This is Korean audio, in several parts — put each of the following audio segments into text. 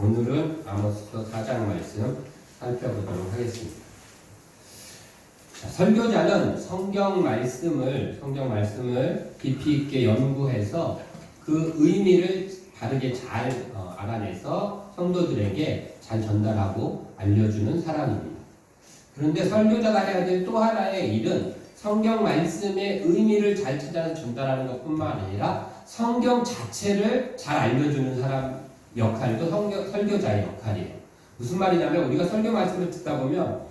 오늘은 아모스서 4장 말씀 살펴보도록 하겠습니다. 자, 설교자는 성경 말씀을 깊이 있게 연구해서 그 의미를 바르게 잘 알아내서 성도들에게 잘 전달하고 알려주는 사람입니다. 그런데 설교자가 해야 될 또 하나의 일은 성경 말씀의 의미를 잘 찾아서 전달하는 것뿐만 아니라 성경 자체를 잘 알려주는 사람 역할도 설교자의 역할이에요. 무슨 말이냐면 우리가 설교 말씀을 듣다 보면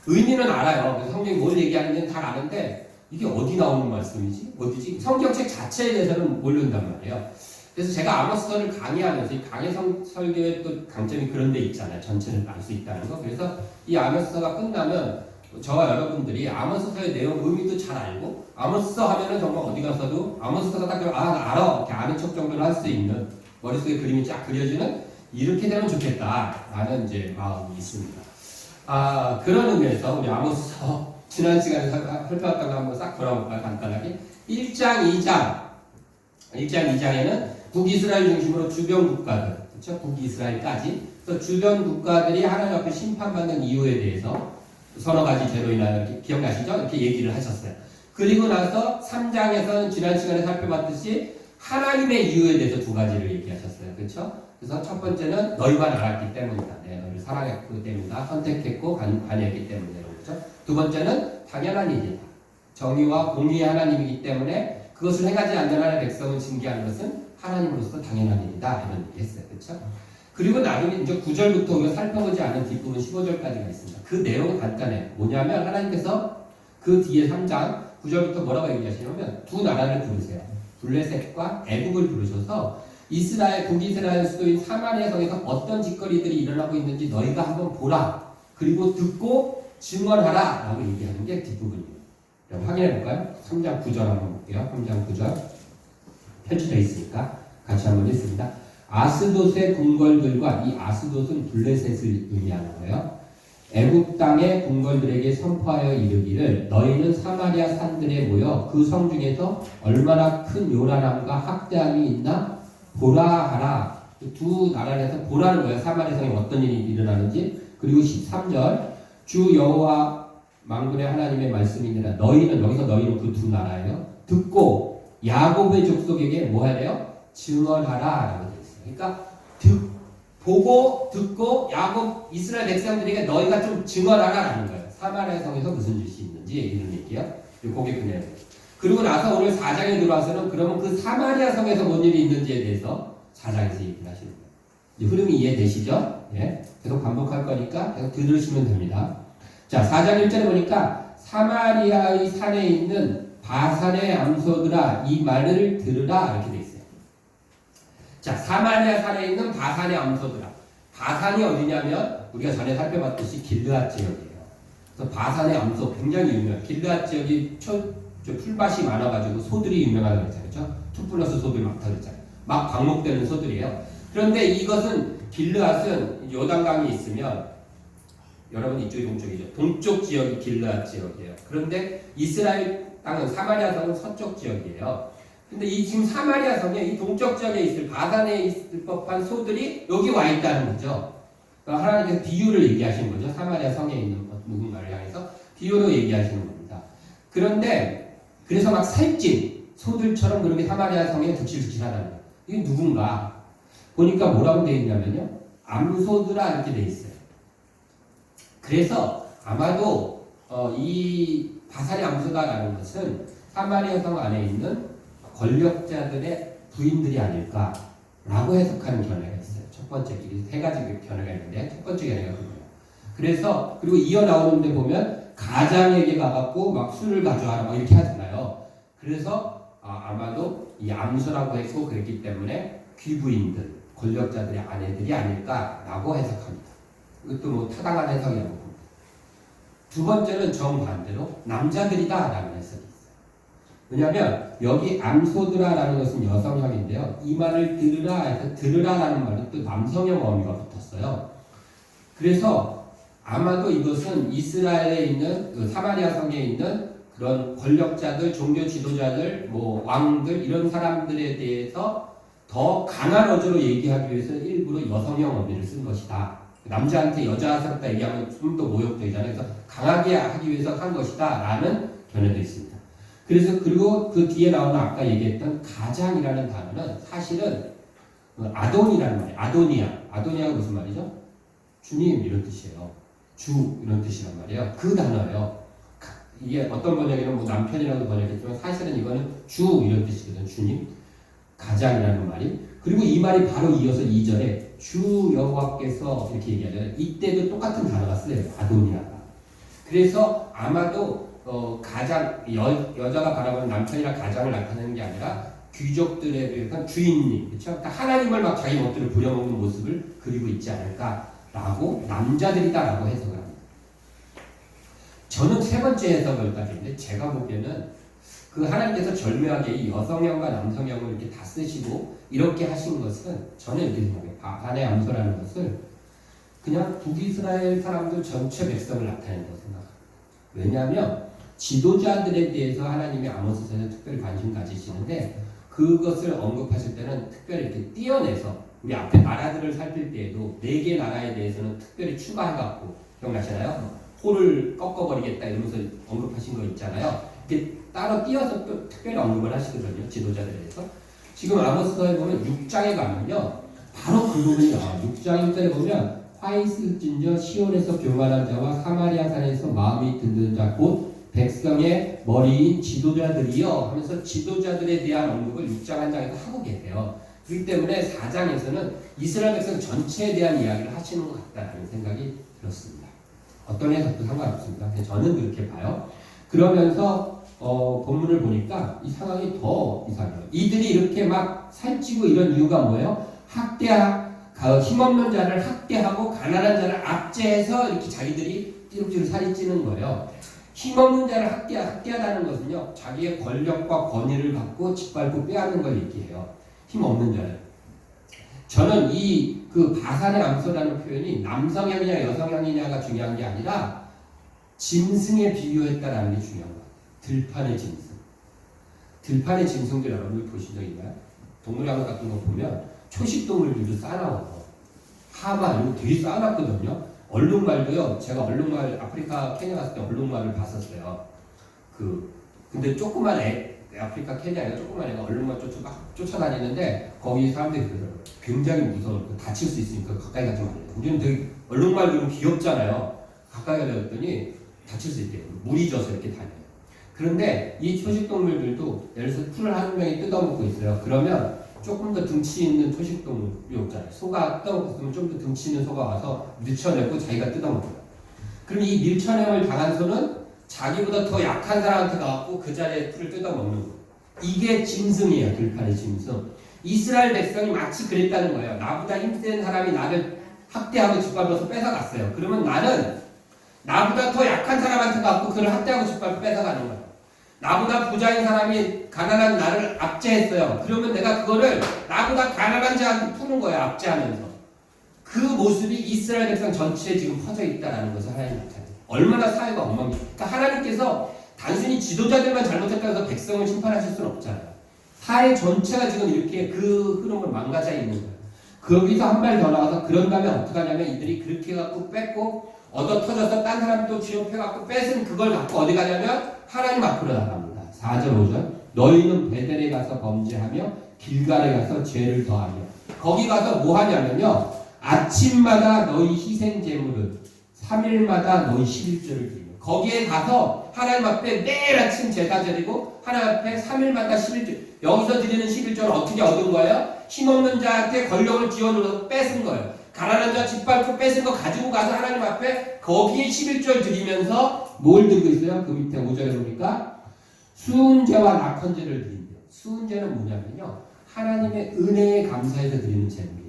의미는 알아요. 그래서 성경이 뭘 얘기하는지는 다 아는데 이게 어디 나오는 말씀이지? 어디지? 성경책 자체에 대해서는 모른단 말이에요. 그래서 제가 아모스서를 강의하면서 이 강해성 설교의 또 강점이 그런 데 있잖아요. 전체를 알 수 있다는 거. 그래서 이 아모스서가 끝나면 저와 여러분들이 아모스서의 내용 의미도 잘 알고 아모스서 하면은 정말 어디 가서도 아모스서가 딱 나 알아 이렇게 아는 척 정도는 할 수 있는 머릿속에 그림이 쫙 그려지는 이렇게 되면 좋겠다라는 이제 마음이 있습니다. 그런 의미에서 우리 아모스서 지난 시간에 살펴봤던 거 한번 싹 돌아볼까요? 간단하게 1장 2장에는 북이스라엘 중심으로 주변 국가들, 그렇죠? 북이스라엘까지 그래서 주변 국가들이 하나님 앞에 심판받는 이유에 대해서 서너 가지 죄로 인하여 기억나시죠? 이렇게 얘기를 하셨어요. 그리고 나서 3장에서는 지난 시간에 살펴봤듯이 하나님의 이유에 대해서 두 가지를 얘기하셨어요. 그렇죠? 그래서 첫 번째는 너희만 알았기 때문이다. 너희를 사랑했기 때문이다. 선택했고 관여했기 때문이다. 그렇죠? 두 번째는 당연한 일이다. 정의와 공의의 하나님이기 때문에 그것을 행하지 않는 하나님의 백성을 징계하는 것은 하나님으로서 당연한 일이다. 이런 얘기 했어요. 그렇죠? 그리고 나중에 이제 9절부터 우리가 살펴보지 않은 뒷부분 15절까지가 있습니다. 그 내용은 간단해요. 뭐냐면 하나님께서 그 뒤에 3장 9절부터 뭐라고 얘기하시냐면 두 나라를 부르세요. 블레셋과 애국을 부르셔서 북이스라엘 수도인 사마리아 성에서 어떤 짓거리들이 일어나고 있는지 너희가 한번 보라. 그리고 듣고 증언하라. 라고 얘기하는 게 뒷부분이에요. 확인해 볼까요? 3장 9절 한번 볼게요. 3장 9절 펼쳐져 있으니까 같이 한번 읽습니다. 아스돗의 궁궐들과 이 아스돗은 블레셋을 의미하는 거예요. 애국 땅의 궁궐들에게 선포하여 이르기를 너희는 사마리아 산들에 모여 그 성 중에서 얼마나 큰 요란함과 학대함이 있나 보라 하라. 두 나라에서 보라는 거예요. 사마리아 성에 어떤 일이 일어나는지. 그리고 13절 주 여호와 만군의 하나님의 말씀이니라 너희는 여기서 너희는 그 두 나라예요. 듣고 야곱의 족속에게 뭐 해야 돼요? 증언하라 라고 되어 있어요. 그러니까 보고 듣고 야곱 이스라엘 백성들에게 너희가 좀 증언하라라는 거예요. 사마리아 성에서 무슨 짓이 있는지 이런 얘기예요. 그게 그냥. 그리고 나서 오늘 4장에 들어와서는 그러면 그 사마리아 성에서 뭔 일이 있는지에 대해서 4장에서 얘기를 하시는 거예요. 흐름이 이해되시죠? 예. 계속 반복할 거니까 계속 들으시면 됩니다. 자, 4장 1절에 보니까 사마리아의 산에 있는 바산의 암소들아 이 말을 들으라 이렇게 돼 있어요. 자, 사마리아 산에 있는 바산의 암소들아. 바산이 어디냐면 우리가 전에 살펴봤듯이 길르앗 지역이에요. 그래서 바산의 암소 굉장히 유명해요. 길르앗 지역이 풀밭이 많아가지고 소들이 유명하다고 했잖아요. 그렇죠? 투플러스 소들이 많다고 했잖아요. 막 방목되는 소들이에요. 그런데 이것은 길르앗은 요단강이 있으면 여러분 이쪽이 동쪽이죠. 동쪽 지역이 길르앗 지역이에요. 그런데 이스라엘 땅은 사마리아 성은 서쪽 지역이에요. 근데 이 지금 사마리아 성에 이 동쪽 지역에 있을 바산에 있을 법한 소들이 여기 와 있다는 거죠. 그러니까 하나님께서 비유를 얘기하시는 거죠. 사마리아 성에 있는 누군가를 향해서 비유로 얘기하시는 겁니다. 그런데 그래서 막 살찐 소들처럼 그렇게 사마리아 성에 득실득실하다는 거예요. 이게 누군가 보니까 뭐라고 되어 있냐면요. 암소들아 이렇게 되어 있어요. 그래서 아마도 이 바산의 암소다라는 것은 사마리아 성 안에 있는 권력자들의 부인들이 아닐까라고 해석하는 견해가 있어요. 첫 번째, 세 가지 견해가 있는데 첫 번째 견해가 그거예요. 그래서 그리고 이어 나오는데 보면 가장에게 가갖고 막 술을 가져와라 막 이렇게 하잖아요. 그래서 아마도 이 암소라고 했고 그랬기 때문에 귀부인들, 권력자들의 아내들이 아닐까라고 해석합니다. 이것도 뭐 타당한 해석이라고 봅니다. 두 번째는 정반대로 남자들이다라는 해석이 있어요. 왜냐하면 여기 암소드라라는 것은 여성형인데요. 이 말을 들으라 해서 들으라라는 말은 또 남성형 어미가 붙었어요. 그래서 아마도 이것은 이스라엘에 있는 사마리아 성에 있는 그런 권력자들, 종교 지도자들, 뭐 왕들 이런 사람들에 대해서 더 강한 어조로 얘기하기 위해서 일부러 여성형 어미를 쓴 것이다. 남자한테 여자스럽다 얘기하면 좀 더 모욕적이잖아요. 그래서 강하게 하기 위해서 한 것이다 라는 견해도 있습니다. 그래서 그리고 그 뒤에 나오는 아까 얘기했던 가장이라는 단어는 사실은 아돈이라는 말이에요. 아도니아가 무슨 말이죠? 주님 이런 뜻이에요. 주 이런 뜻이란 말이에요. 그 단어예요. 이게 어떤 번역에는 뭐 남편이라고 번역했지만 사실은 이거는 주 이런 뜻이거든요. 주님. 가장이라는 말이. 그리고 이 말이 바로 이어서 2절에 주 여호와께서 이렇게 얘기하잖아요. 이때도 똑같은 단어가 쓰여요. 아도니아가. 그래서 아마도 가장 여자가 바라보는 남편이나 가장을 나타내는 게 아니라 귀족들에 대한 주인님, 그렇죠? 그러니까 하나님을 막 자기 멋대로 부려먹는 모습을 그리고 있지 않을까라고 남자들이다라고 해석을 합니다. 저는 세 번째 해석을 따지는데 제가 보기에는 그 하나님께서 절묘하게 이 여성형과 남성형을 이렇게 다 쓰시고 이렇게 하신 것은 저는 이렇게 생각해요. 바산의 암소라는 것을 그냥 북이스라엘 사람들 전체 백성을 나타낸다고 생각합니다. 왜냐하면 지도자들에 대해서 하나님이 아모스서에서 특별히 관심 가지시는데 그것을 언급하실 때는 특별히 이렇게 띄어내서 우리 앞에 나라들을 살필 때에도 4개 나라에 대해서는 특별히 추가해갖고 기억나시나요? 홀을 꺾어버리겠다 이러면서 언급하신 거 있잖아요. 이렇게 따로 띄어서 또 특별히 언급을 하시거든요. 지도자들에 대해서. 지금 아모스서에 보면 6장에 가면요. 바로 그 부분이 나와요. 6장 1절에 보면 화이스진저 시온에서 교만한 자와 사마리아 산에서 마음이 든든 자 곧 백성의 머리인 지도자들이요 하면서 지도자들에 대한 언급을 6장 한 장에서 하고 계세요. 그렇기 때문에 4장에서는 이스라엘 백성 전체에 대한 이야기를 하시는 것 같다는 생각이 들었습니다. 어떤 해석도 상관없습니다. 저는 그렇게 봐요. 그러면서 본문을 보니까 이 상황이 더 이상해요. 이들이 이렇게 막 살찌고 이런 이유가 뭐예요? 힘없는 자를 학대하고 가난한 자를 압제해서 이렇게 자기들이 띠룩띠룩 살이 찌는 거예요. 힘없는 자를 학대하다는 것은요, 자기의 권력과 권위를 갖고 짓밟고 빼앗는 걸 얘기해요. 힘없는 자를. 저는 그 바산의 암소라는 표현이 남성형이냐 여성형이냐가 중요한 게 아니라 짐승에 비유했다라는 게 중요한 거예요. 들판의 짐승. 들판의 짐승들 여러분들 보신 적 있나요? 동물영화 같은 거 보면 초식 동물들도 싸나워요. 하마 이거 되게 싸놨거든요. 얼룩말도요. 제가 얼룩말 아프리카 케냐 갔을 때 얼룩말을 봤었어요. 근데 조그만 아프리카 케냐에 조그만 애가 얼룩말 쫓아다니는데 거기 사람들이 그러더라고요. 굉장히 무서워. 다칠 수 있으니까 가까이 가지 말래요. 우리는 되게 얼룩말 그럼 귀엽잖아요. 가까이 가려고 했더니 다칠 수 있대요. 물이 져서 이렇게 다녀요. 그런데 이 초식동물들도 예를 들어서 풀을 한 명이 뜯어먹고 있어요. 그러면 조금 더 등치 있는 초식동물이 없잖아요. 소가 뜯어먹고 있으면 좀 더 등치 있는 소가 와서 밀쳐내고 자기가 뜯어먹어요. 그럼 이 밀쳐냄을 당한 소는 자기보다 더 약한 사람한테 가갖고 그 자리에 풀을 뜯어먹는 거예요. 이게 짐승이에요. 들판의 짐승. 이스라엘 백성이 마치 그랬다는 거예요. 나보다 힘센 사람이 나를 학대하고 짓밟아서 뺏어갔어요. 그러면 나는 나보다 더 약한 사람한테 가갖고 그를 학대하고 짓밟아 뺏어가는 거예요. 나보다 부자인 사람이 가난한 나를 압제했어요. 그러면 내가 그거를 나보다 가난한 자한테 푸는 거예요. 압제하면서. 그 모습이 이스라엘 백성 전체에 지금 퍼져 있다는 것을 하나님 나타내요. 얼마나 사회가 엉망이에요. 그러니까 하나님께서 단순히 지도자들만 잘못했다고 해서 백성을 심판하실 수는 없잖아요. 사회 전체가 지금 이렇게 그 흐름을 망가져 있는 거예요. 거기서 한 발 더 나가서 그런 다음에 어떻게 하냐면 이들이 그렇게 갖고 뺏고 얻어 터져서 딴 사람도 취업해갖고 뺏은 그걸 갖고 어디 가냐면 하나님 앞으로 나갑니다. 4절 5절 너희는 베델에 가서 범죄하며 길갈에 가서 죄를 더하며 거기 가서 뭐 하냐면요 아침마다 너희 희생 제물을 3일마다 너희 11조를 드리며 거기에 가서 하나님 앞에 매일 아침 제사 드리고 하나님 앞에 3일마다 11조 여기서 드리는 11조를 어떻게 얻은 거예요? 힘없는 자한테 권력을 쥐어넣어서 뺏은 거예요. 가난한 자 짓밟고 뺏은 거 가지고 가서 하나님 앞에 거기에 11조를 드리면서 뭘 드리고 있어요? 그 밑에 5절에 보니까 수은제와 낙헌제를 드린대요. 수은제는 뭐냐면요. 하나님의 은혜에 감사해서 드리는 제물이에요.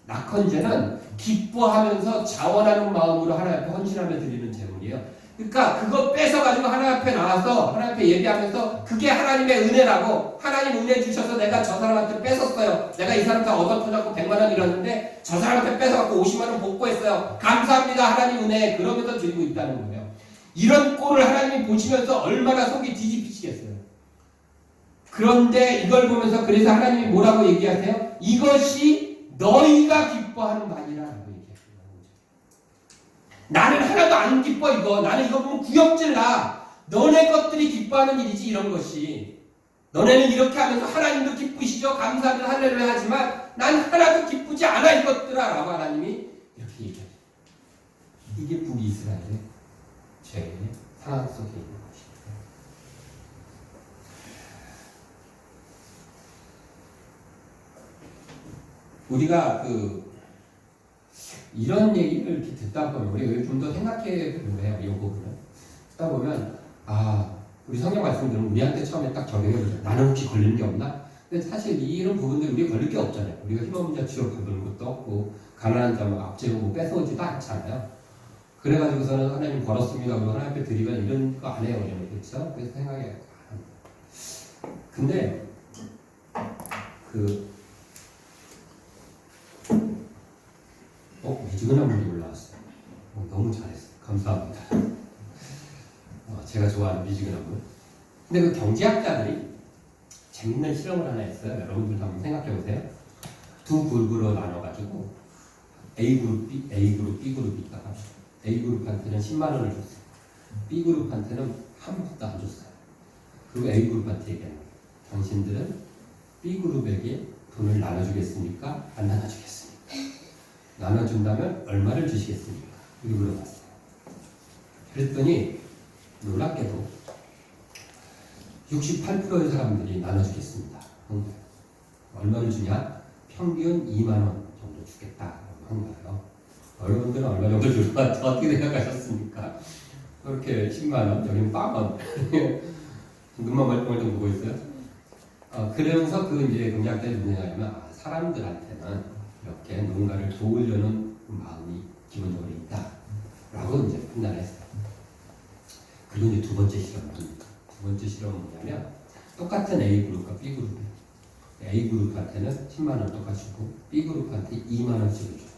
낙헌제는 기뻐하면서 자원하는 마음으로 하나님 앞에 헌신하며 드리는 제물이에요. 그러니까 그거 뺏어가지고 하나님 앞에 나와서 하나님 앞에 예배하면서 그게 하나님의 은혜라고 하나님 은혜 주셔서 내가 저 사람한테 뺏었어요. 내가 이 사람한테 얻어터졌고 100만 원 잃었는데 저 사람한테 뺏어갖고 50만 원 복구했어요. 감사합니다 하나님 은혜 그러면서 드리고 있다는 거예요. 이런 꼴을 하나님이 보시면서 얼마나 속이 뒤집히시겠어요. 그런데 이걸 보면서 그래서 하나님이 뭐라고 얘기하세요? 이것이 너희가 기뻐하는 바니라라고 얘기하시는 거죠. 나는 하나도 안 기뻐 이거. 나는 이거 보면 구역질 나. 너네 것들이 기뻐하는 일이지 이런 것이. 너네는 이렇게 하면서 하나님도 기쁘시죠? 감사를 할렐루야 하지만 난 하나도 기쁘지 않아 이것들아 라고 하나님이 이렇게 얘기해요. 이게 북이스라엘의 죄의 상황 속에 있는 것입니다. 우리가 이런 얘기를 이렇게 듣다 보면 우리가 좀 더 생각해 보래요. 이 부분을 듣다 보면 우리 성경 말씀 들으면 우리한테 처음에 딱 적용해보죠. 나는 혹시 걸리는 게 없나? 근데 사실 이런 부분들 우리가 걸릴 게 없잖아요. 우리가 힘없는 자 취업 받는 것도 없고 가난한 자 앞지르고 뺏어오지도 않잖아요. 그래가지고서는 하나님 벌었습니다. 그리고 하나님 앞에 드리면 이런 거 안 해요. 그렇죠? 그래서 생각해요. 근데 미지근한 물이 올라왔어요. 너무 잘했어요. 감사합니다. 제가 좋아하는 미지근한 물. 근데 그 경제학자들이 재밌는 실험을 하나 했어요. 여러분들 한번 생각해 보세요. 두 그룹으로 나눠가지고 A그룹, B그룹이 있다가 A그룹한테는 10만 원을 줬어요. B그룹한테는 한 푼도 안 줬어요. 그리고 A그룹한테 얘기하는 거예요. 당신들은 B그룹에게 돈을 나눠주겠습니까? 안 나눠주겠습니까? 나눠준다면 얼마를 주시겠습니까? 이렇게 물어봤어요. 그랬더니 놀랍게도 68%의 사람들이 나눠주겠습니다. 얼마를 주냐? 평균 2만 원 정도 주겠다라고 한 거예요. 여러분들은 얼마 정도 줄 것 같아? 어떻게 생각하셨습니까? 그렇게 10만 원, 여기는 빵원. 눈만 멀뚱멀뚱 보고 있어요. 그러면서 이제 경제학자들이 뭐냐면 사람들한테는 이렇게 누군가를 도우려는 마음이 기본적으로 있다라고 이제 판단을 했어요. 그리고 이제 두 번째 실험을 합니다. 두 번째 실험은 뭐냐면 똑같은 A그룹과 B그룹이에요. A그룹한테는 10만 원 똑같이 주고 B그룹한테 2만 원씩을 줘요.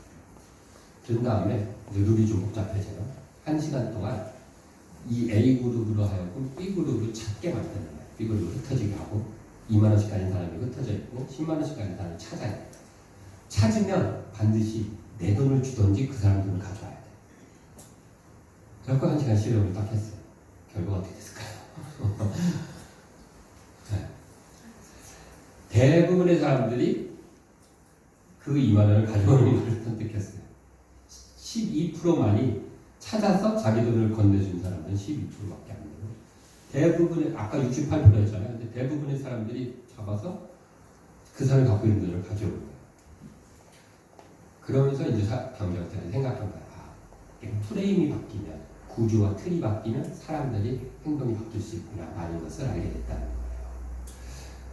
그런 다음에 이제 룰이 좀 복잡해져요. 1시간 동안 이 A그룹으로 하여금 B그룹을 찾게 만드는 거예요. B그룹을 흩어지게 하고 2만 원씩 가진 사람이 흩어져 있고 10만 원씩 가진 사람이 찾아야 돼요. 찾으면 반드시 내 돈을 주던지 그 사람 돈을 가져와야 돼요. 그래서 1시간 실험을 딱 했어요. 결과가 어떻게 됐을까요? 네. 대부분의 사람들이 그 2만 원을 가져오는 것을 선택했어요. 12%만이 찾아서 자기 돈을 건네준 사람은 12%밖에 안 되고 대부분의 아까 68%였잖아요. 근데 대부분의 사람들이 잡아서 그 사람이 갖고 있는 돈을 가져오는 거예요. 그러면서 이제 경제학자들이 생각한 거야. 프레임이 바뀌면 구조와 틀이 바뀌면 사람들이 행동이 바뀔 수 있구나 라는 것을 알게 됐다는 거예요.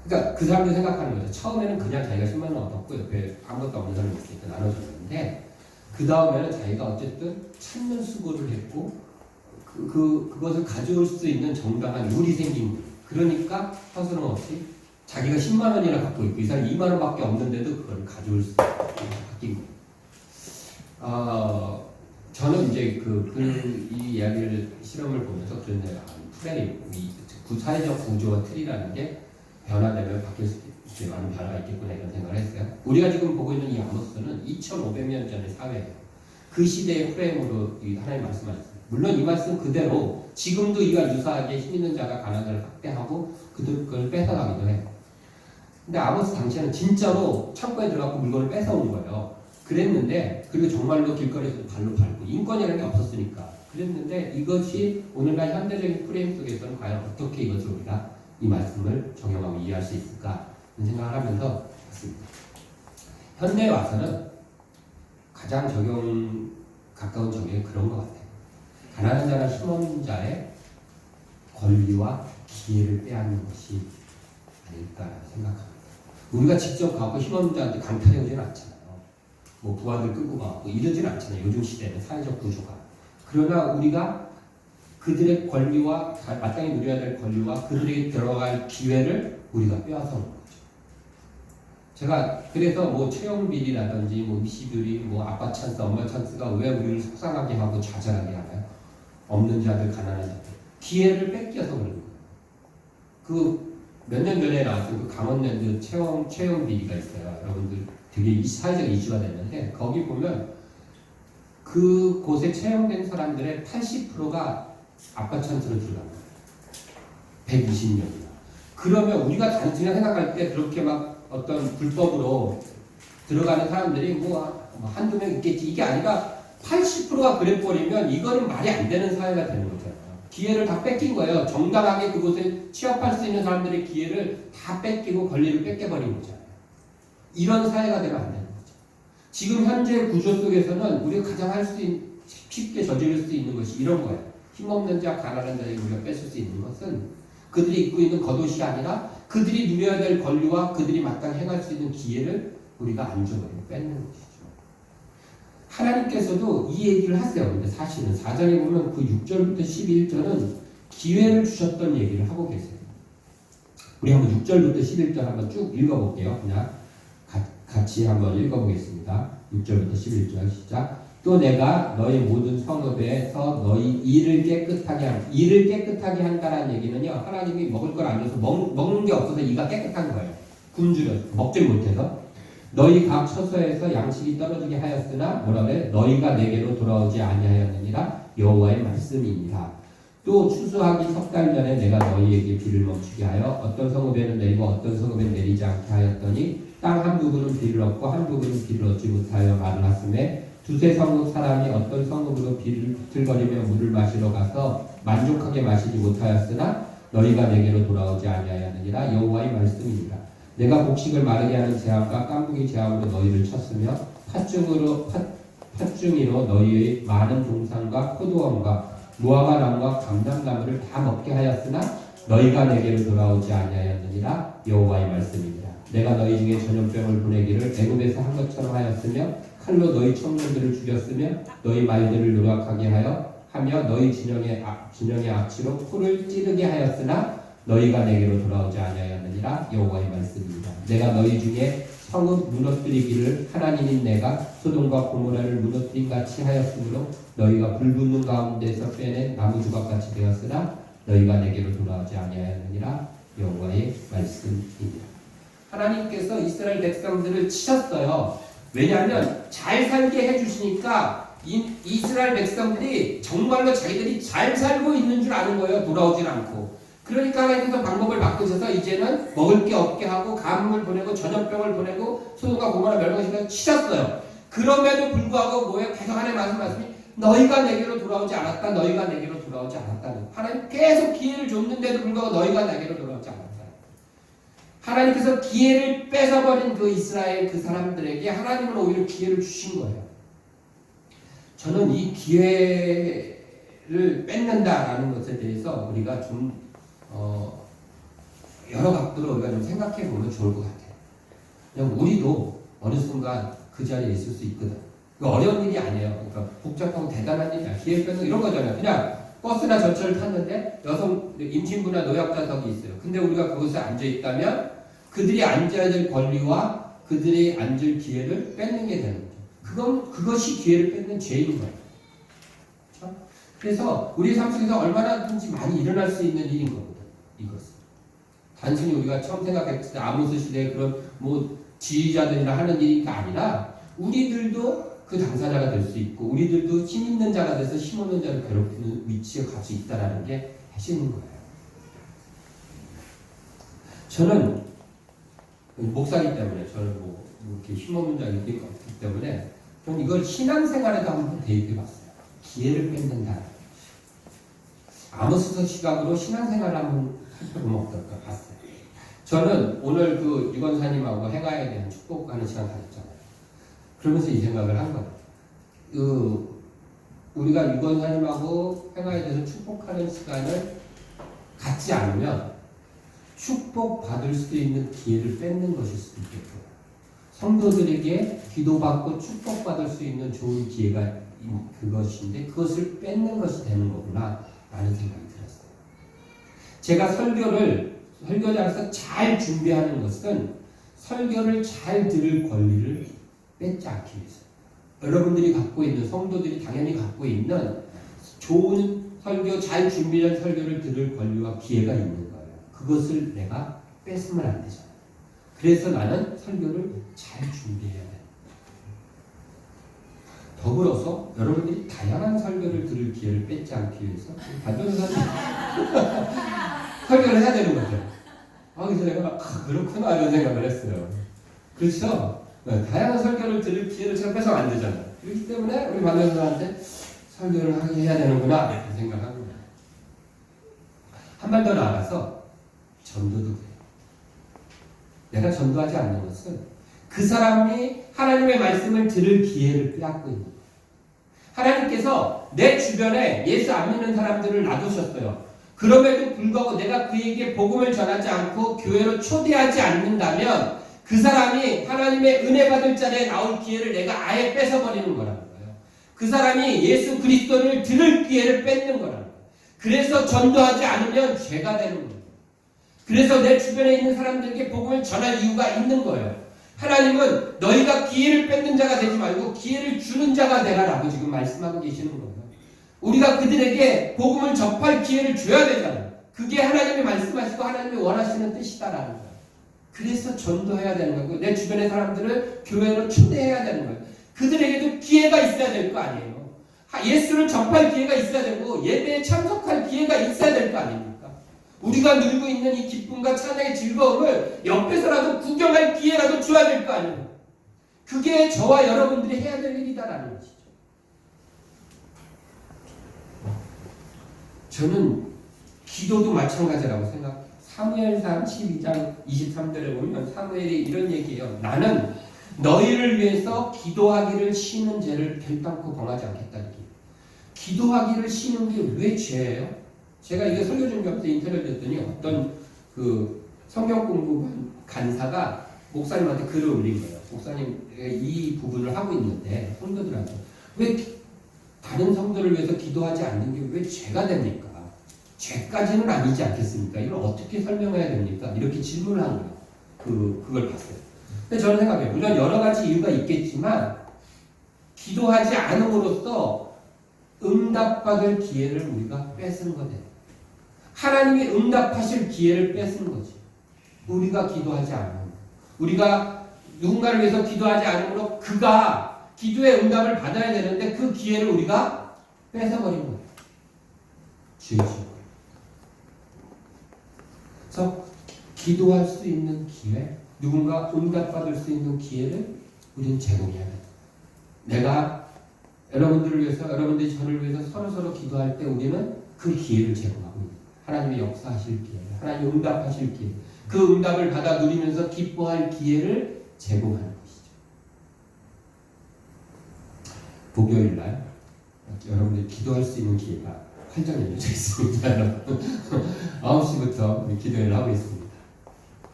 그러니까 그 사람들이 생각하는 거죠. 처음에는 그냥 자기가 10만 원 얻었고 옆에 아무것도 없는 사람이 있으니까 나눠줬는데 그 다음에는 자기가 어쨌든 찾는 수고를 했고 그것을 가져올 수 있는 정당한 룰이 생긴 거예요. 그러니까 허술함 없이 자기가 10만 원이나 갖고 있고 이 사람이 2만 원밖에 없는데도 그걸 가져올 수 있게 바뀐 거예요. 저는 이제 이 이야기를 실험을 보면서 그런데 프레임, 사회적 구조와 틀이라는 게 변화되면 바뀔 수 있게 많은 변화가 있겠구나 이런 생각을 했어요. 우리가 지금 보고 있는 이 아모스는 2500년 전의 사회예요. 그 시대의 프레임으로 하나님 말씀하셨어요. 물론 이 말씀 그대로 지금도 이와 유사하게 힘 있는 자가 가난한 자를 학대하고 그걸 뺏어가기도 해요. 근데 아모스 당시에는 진짜로 창고에 들어가고 물건을 뺏어온 거예요. 그랬는데 그리고 정말로 길거리에서 발로 밟고 인권이라는 게 없었으니까 그랬는데 이것이 오늘날 현대적인 프레임 속에서는 과연 어떻게 이것을 우리가 이 말씀을 적용하고 이해할 수 있을까 이런 생각을 하면서 봤습니다. 현대에 와서는 가장 가까운 적용이 그런 것 같아요. 가난한 자나 힘없는 자의 권리와 기회를 빼앗는 것이 아닐까라고 생각합니다. 우리가 직접 가고 힘없는 자한테 강탈해오지는 않잖아요. 뭐 부하들 끌고 가고 이러지는 않잖아요. 요즘 시대는 사회적 구조가. 그러나 우리가 그들의 권리와 마땅히 누려야 될 권리와 그들에게 들어갈 기회를 우리가 빼앗아 놓은 거죠. 제가 그래서 뭐 채용비리라든지 뭐 미시비리, 뭐 아빠 찬스, 엄마 찬스가 왜 우리를 속상하게 하고 좌절하게 하나요? 없는 자들, 가난한 자들 기회를 뺏겨서 그런 거예요. 몇 년 전에 나왔던 그 강원랜드 채용 비리가 있어요. 여러분들 되게 사회적 이슈가 됐는데 거기 보면 그 곳에 채용된 사람들의 80%가 아파트로 들어갑니다. 120명이요. 그러면 우리가 단순히 생각할 때 그렇게 막 어떤 불법으로 들어가는 사람들이 뭐 한두 명 있겠지 이게 아니라 80%가 그래버리면 이거는 말이 안 되는 사회가 되는 거잖아요. 기회를 다 뺏긴 거예요. 정당하게 그곳에 취업할 수 있는 사람들의 기회를 다 뺏기고 권리를 뺏겨버린 거잖아요. 이런 사회가 되면 안 되는 거죠. 지금 현재 구조 속에서는 우리가 가장 쉽게 저지를 수 있는 것이 이런 거예요. 힘없는 자, 가난한 자에게 우리가 뺏을 수 있는 것은 그들이 입고 있는 겉옷이 아니라 그들이 누려야 될 권리와 그들이 마땅히 행할 수 있는 기회를 우리가 안 줘버리고 뺏는 것이죠. 하나님께서도 이 얘기를 하세요. 근데 사실은 4장에 보면 그 6절부터 11절은 기회를 주셨던 얘기를 하고 계세요. 우리 한번 6절부터 11절 한번 쭉 읽어볼게요. 그냥 같이 한번 읽어보겠습니다. 6절부터 11절 시작. 또 내가 너희 모든 성읍에서 너희 일을 깨끗하게 한다는 얘기는요. 하나님이 먹을 걸 안 줘서 먹는 게 없어서 이가 깨끗한 거예요. 굶주려 먹질 못해서. 너희 각 처소에서 양식이 떨어지게 하였으나 뭐라 그래? 너희가 내게로 돌아오지 아니하였느니라 여호와의 말씀이니라. 또 추수하기 석 달 전에 내가 너희에게 비를 멈추게 하여 어떤 성읍에는 내리고 어떤 성읍에는 내리지 않게 하였더니 땅 한 부분은 비를 얻고 한 부분은 비를 얻지 못하여 말을 하였으매 두세 성읍 사람이 어떤 성읍으로 비를 비틀거리며 물을 마시러 가서 만족하게 마시지 못하였으나 너희가 내게로 돌아오지 아니하였느니라 여호와의 말씀이니라. 내가 곡식을 마르게 하는 재앙과 깐부기 재앙으로 너희를 쳤으며 팥중이로 너희의 많은 동산과 포도원과 무화과 나무와 감람나무를 다 먹게 하였으나 너희가 내게로 돌아오지 아니하였느니라 여호와의 말씀이니라. 내가 너희 중에 전염병을 보내기를 애굽에서 한 것처럼 하였으며 칼로 너희 청년들을 죽였으며 너희 말들을 노력하게 하며 너희 진영의 악취로 코를 찌르게 하였으나 너희가 내게로 돌아오지 아니하였느니라 여호와의 말씀입니다. 내가 너희 중에 성읍 무너뜨리기를 하나님인 내가 소돔과 고모라를 무너뜨린 같이 하였으므로 너희가 불붙는 가운데서 빼낸 나무 조각같이 되었으나 너희가 내게로 돌아오지 아니하였느니라 여호와의 말씀입니다. 하나님께서 이스라엘 백성들을 치셨어요. 왜냐하면 잘 살게 해주시니까 이스라엘 백성들이 정말로 자기들이 잘 살고 있는 줄 아는 거예요. 돌아오진 않고. 그러니까 하나님께서 방법을 바꾸셔서 이제는 먹을 게 없게 하고 가뭄을 보내고 전염병을 보내고 소돔과 고모라 멸망시켜서 치셨어요. 그럼에도 불구하고 뭐예요? 계속 하나님 말씀이 너희가 내게로 돌아오지 않았다. 너희가 내게로 돌아오지 않았다는. 하나님 계속 기회를 줬는데도 불구하고 너희가 내게로 돌아오지 않았다. 하나님께서 기회를 뺏어버린 그 이스라엘 그 사람들에게 하나님은 오히려 기회를 주신 거예요. 저는 이 기회를 뺏는다라는 것에 대해서 우리가 좀 여러 각도로 우리가 좀 생각해 보면 좋을 것 같아요. 그냥 우리도 어느 순간 그 자리에 있을 수 있거든. 어려운 일이 아니에요. 그러니까 복잡하고 대단한 일이 아니에요. 기회 뺏는 이런 거잖아요. 그냥 버스나 전철을 탔는데 여성 임신부나 노약자석이 있어요. 근데 우리가 그곳에 앉아 있다면 그들이 앉아야 될 권리와 그들이 앉을 기회를 뺏는 게 되는 거죠. 그것이 기회를 뺏는 죄인 거예요. 그렇죠? 그래서 우리 삶 속에서 얼마나든지 많이 일어날 수 있는 일인 거거든. 이것은 단순히 우리가 처음 생각했을 때 아모스 시대의 그런 지휘자들이나 하는 일이 아니라 우리들도 그 당사자가 될 수 있고 우리들도 힘 있는 자가 돼서 힘 없는 자를 괴롭히는 위치에 갈 수 있다는 게 핵심인 거예요. 저는 목사이기 때문에 저는 이렇게 힘 없는 자가 있기 때문에 저는 이걸 신앙생활에도 한번 대입해봤어요. 기회를 뺏는다. 아모스 시각으로 신앙생활을 한번 해보면 어떨까 봤어요. 저는 오늘 그 유건사님하고 행하에 대한 축복하는 시간 가졌잖아요. 그러면서 이 생각을 한 거예요. 우리가 유건사님하고 행하에 대해서 축복하는 시간을 갖지 않으면 축복받을 수 있는 기회를 뺏는 것일 수도 있겠고요. 성도들에게 기도받고 축복받을 수 있는 좋은 기회가 그것인데 그것을 뺏는 것이 되는 거구나 라는 생각이 들었어요. 제가 설교자로서 잘 준비하는 것은 설교를 잘 들을 권리를 뺏지 않기 위해서 여러분들이 갖고 있는 성도들이 당연히 갖고 있는 좋은 설교 잘 준비한 설교를 들을 권리와 기회가 있는 거예요. 그것을 내가 뺏으면 안 되잖아. 그래서 나는 설교를 잘 준비해야 돼. 더불어서 여러분들이 다양한 설교를 들을 기회를 뺏지 않기 위해서 반전사님 설교를 해야 되는 거죠. 그래서 내가 그렇구나 이런 생각을 했어요. 그렇죠? 다양한 설교를 들을 기회를 잘 뺏으면 안 되잖아요. 그렇기 때문에 우리 반전사한테 설교를 하게 해야 되는구나 이렇게 생각한 거예요. 한 발 더 나아가서 전도도 그래요. 내가 전도하지 않는 것은 그 사람이 하나님의 말씀을 들을 기회를 빼앗고 있는 거예요. 하나님께서 내 주변에 예수 안 믿는 사람들을 놔두셨어요. 그럼에도 불구하고 내가 그에게 복음을 전하지 않고 교회로 초대하지 않는다면 그 사람이 하나님의 은혜 받을 자리에 나올 기회를 내가 아예 뺏어버리는 거라는 거예요. 그 사람이 예수 그리스도를 들을 기회를 뺏는 거라는 거예요. 그래서 전도하지 않으면 죄가 되는 거예요. 그래서 내 주변에 있는 사람들에게 복음을 전할 이유가 있는 거예요. 하나님은 너희가 기회를 뺏는 자가 되지 말고 기회를 주는 자가 되라라고 지금 말씀하고 계시는 거예요. 우리가 그들에게 복음을 접할 기회를 줘야 되잖아요. 그게 하나님이 말씀하시고 하나님이 원하시는 뜻이다라는 거예요. 그래서 전도해야 되는 거고 내 주변의 사람들을 교회로 초대해야 되는 거예요. 그들에게도 기회가 있어야 될 거 아니에요. 예수를 접할 기회가 있어야 되고 예배에 참석할 기회가 있어야 될 거 아닙니까? 우리가 누리고 있는 이 기쁨과 찬양의 즐거움을 옆에서라도 구경할 기회라도 줘야 될 거 아니에요. 그게 저와 여러분들이 해야 될 일이다라는 것이죠. 저는 기도도 마찬가지라고 생각해요. 사무엘상 12장 23절에 보면 사무엘이 이런 얘기해요. 나는 너희를 위해서 기도하기를 쉬는 죄를 결단코 범하지 않겠다. 기도하기를 쉬는 게 왜 죄예요? 제가 이게 설교 준비할 때 인터뷰를 했더니 어떤 그 성경 공부반 간사가 목사님한테 글을 올린 거예요. 목사님 이 부분을 하고 있는데 성도들한테 왜 다른 성도를 위해서 기도하지 않는 게 왜 죄가 됩니까? 죄까지는 아니지 않겠습니까? 이걸 어떻게 설명해야 됩니까? 이렇게 질문을 한 거예요. 그걸 봤어요. 근데 저는 생각해요. 물론 여러 가지 이유가 있겠지만 기도하지 않음으로써 응답받을 기회를 우리가 뺏은 거예요. 하나님이 응답하실 기회를 뺏은 거지. 우리가 기도하지 않으면. 우리가 누군가를 위해서 기도하지 않으므로 그가 기도의 응답을 받아야 되는데 그 기회를 우리가 뺏어버린 거예요. 죄죠. 그래서 기도할 수 있는 기회, 누군가 응답받을 수 있는 기회를 우리는 제공해야 돼요. 내가 여러분들을 위해서, 여러분들이 저를 위해서 서로 기도할 때 우리는 그 기회를 제공하고 있는 거예요. 하나님이 역사하실 기회, 하나님이 응답하실 기회, 그 응답을 받아 누리면서 기뻐할 기회를 제공하는 것이죠. 목요일 날 여러분들이 기도할 수 있는 기회가 활짝 열려져 있습니다. 9시부터 기도회를 하고 있습니다.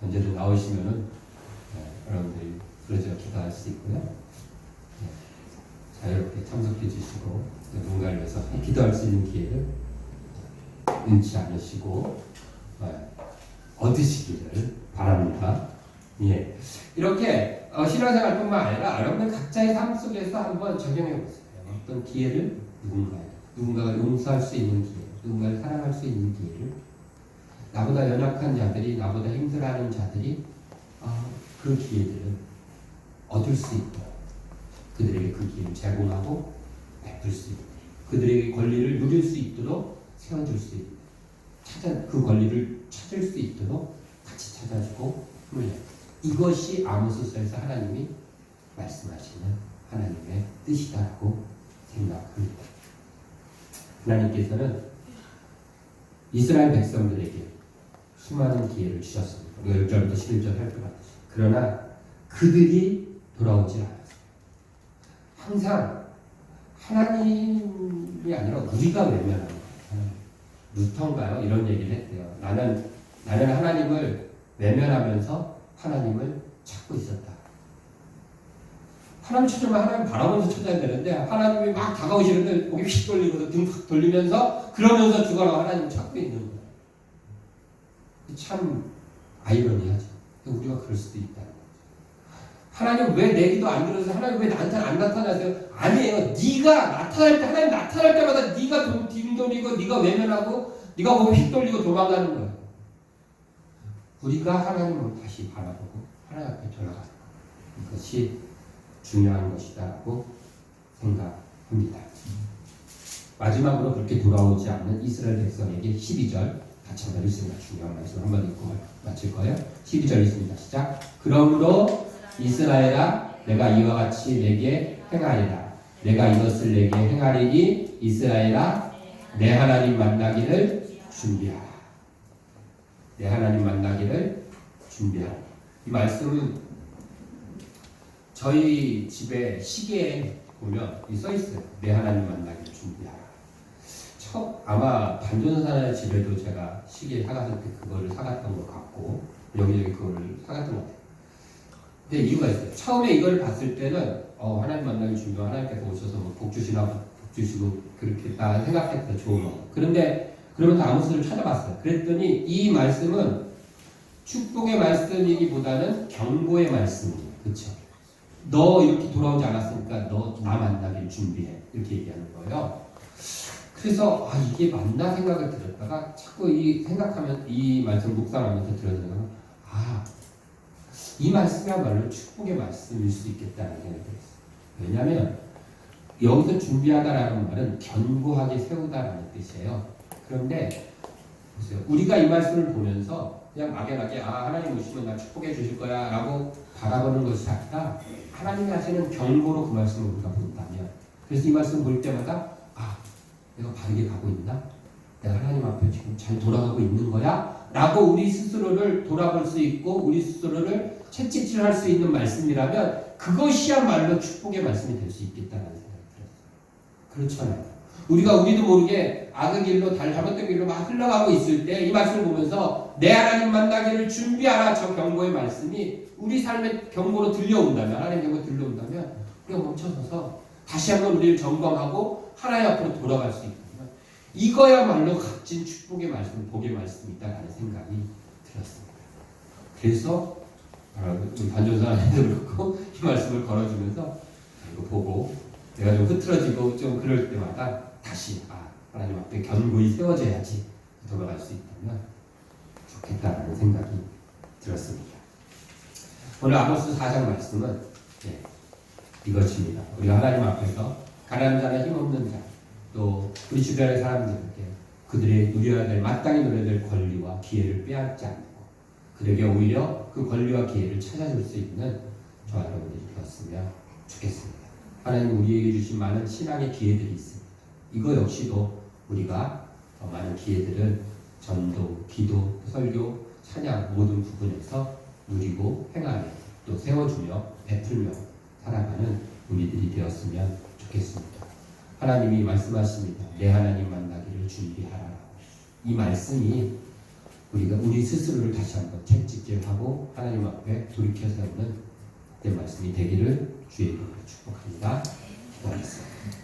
언제든 나오시면은 여러분들이 그러저 기도할 수 있고요. 자유롭게 참석해 주시고 누군가를 위해서 기도할 수 있는 기회를 잃지 않으시고 얻으시기를 바랍니다. 예. 이렇게 신앙생활뿐만 아니라 여러분들 각자의 삶 속에서 한번 적용해 보세요. 어떤 기회를 누군가가 용서할 수 있는 기회, 누군가를 사랑할 수 있는 기회를 나보다 연약한 자들이, 나보다 힘들어하는 자들이 그 기회들을 얻을 수 있도록 그들에게 그 기회를 제공하고 베풀 수 있도록 그들에게 권리를 누릴 수 있도록 세워줄 수 있도록 그 권리를 찾을 수 있도록 같이 찾아주고 힘을 내요. 이것이 아모스서에서 하나님이 말씀하시는 하나님의 뜻이다라고 생각합니다. 하나님께서는 이스라엘 백성들에게 수많은 기회를 주셨습니다. 우리가 1절부터 11절 살펴봤듯이. 그러나 그들이 돌아오지 않았어요. 항상 하나님이 아니라 우리가 외면하는 거예요. 루터인가요? 이런 얘기를 했대요. 나는 하나님을 외면하면서 하나님을 찾고 있었다. 하나님 찾으면 하나님 바라보면서 찾아야 되는데 하나님이 막 다가오시는데 고개 휙 돌리고 등 팍 돌리면서 그러면서 죽어라 하나님을 찾고 있는 거예요. 참 아이러니하죠. 우리가 그럴 수도 있다. 하나님 왜 내 기도 안 들어서 하나님 왜 나한테 안 나타나세요? 아니에요. 네가 나타날 때 하나님 나타날 때마다 네가 등 돌리고 네가 외면하고 네가 고개 휙 돌리고 도망가는 거예요. 우리가 하나님을 다시 바라보고 하나님 앞에 돌아가는 것. 이것이 중요한 것이다라고 생각합니다. 마지막으로 그렇게 돌아오지 않는 이스라엘 백성에게 12절 같이 한번 읽습니다. 중요한 말씀 한번 읽고 마칠 거예요. 12절 읽습니다. 시작. 그러므로 이스라엘아 내가 이와 같이 내게 행하리라. 내가 이것을 내게 행하리니 이스라엘아 내 하나님 만나기를 준비하라. 내 하나님 만나기를 준비하라. 이 말씀은 저희 집에 시계에 보면 써 있어요. 내 하나님 만나기를 준비하라. 아마 반전사의 집에도 제가 시계 사갔을 때 그거를 사갔던 것 같고 여기저기 그거를 사갔던 것 같아요. 근데 이유가 있어요. 처음에 이걸 봤을 때는 하나님 만나기 준비하고 하나님께서 오셔서 뭐 복 주시고 그렇게 다 생각했어요. 좋은 거. 그런데 그러면서 아모스를 찾아봤어요. 그랬더니 이 말씀은 축복의 말씀이기보다는 경고의 말씀이에요. 그렇죠? 너 이렇게 돌아오지 않았으니까 너 나 만나길 준비해. 이렇게 얘기하는 거예요. 그래서 이게 맞나 생각을 들었다가 자꾸 생각하면 이 말씀 묵상하면서 들어주면 이 말씀이야말로 축복의 말씀일 수 있겠다는 생각이 들었어요. 왜냐하면 여기서 준비하다라는 말은 견고하게 세우다라는 뜻이에요. 그런데 보세요. 우리가 이 말씀을 보면서 그냥 막연하게 하나님 오시면 나 축복해 주실 거야 라고 바라보는 것이 아니라 하나님이 하시는 경고로 그 말씀을 우리가 본다면, 그래서 이 말씀 볼 때마다 내가 바르게 가고 있나? 내가 하나님 앞에 지금 잘 돌아가고 있는 거야? 라고 우리 스스로를 돌아볼 수 있고 우리 스스로를 채찍질할 수 있는 말씀이라면 그것이야말로 축복의 말씀이 될 수 있겠다는 생각이 들었어요. 그렇잖아요. 우리도 모르게 악의 길로 잘못된 길로 막 흘러가고 있을 때 이 말씀을 보면서 내 하나님 만나기를 준비하라, 저 경고의 말씀이 우리 삶의 경고로 들려온다면, 하나님 경고 들려온다면 우리가 멈춰서서 다시 한번 우리를 점검하고 하나님 앞으로 돌아갈 수 있다면 이거야말로 값진 축복의 말씀, 복의 말씀이다라는 생각이 들었습니다. 그래서 우리 반전사님도 그렇고 이 말씀을 걸어주면서 이거 보고 내가 좀 흐트러지고 좀 그럴 때마다 다시 하나님 앞에 견고히 세워져야지 돌아갈 수 있다면 좋겠다라는 생각이 들었습니다. 오늘 아모스 4장 말씀은 이것입니다. 우리가 하나님 앞에서 가난한 자나 힘없는 자, 또 우리 주변의 사람들에게 그들의 누려야 될, 마땅히 누려야 될 권리와 기회를 빼앗지 않고 그들에게 오히려 그 권리와 기회를 찾아줄 수 있는 저와 여러분들이 되었으면 좋겠습니다. 하나님 우리에게 주신 많은 신앙의 기회들이 있습니다. 이거 역시도 우리가 더 많은 기회들을 전도, 기도, 설교, 찬양 모든 부분에서 누리고 행하며 또 세워주며 베풀며 살아가는 우리들이 되었으면 좋겠습니다. 하나님이 말씀하십니다. 내 하나님 만나기를 준비하라. 이 말씀이 우리가 우리 스스로를 다시 한번 채찍질하고 하나님 앞에 돌이켜 세우는 그 말씀이 되기를 주의 이름으로 축복합니다. 기도하겠습니다.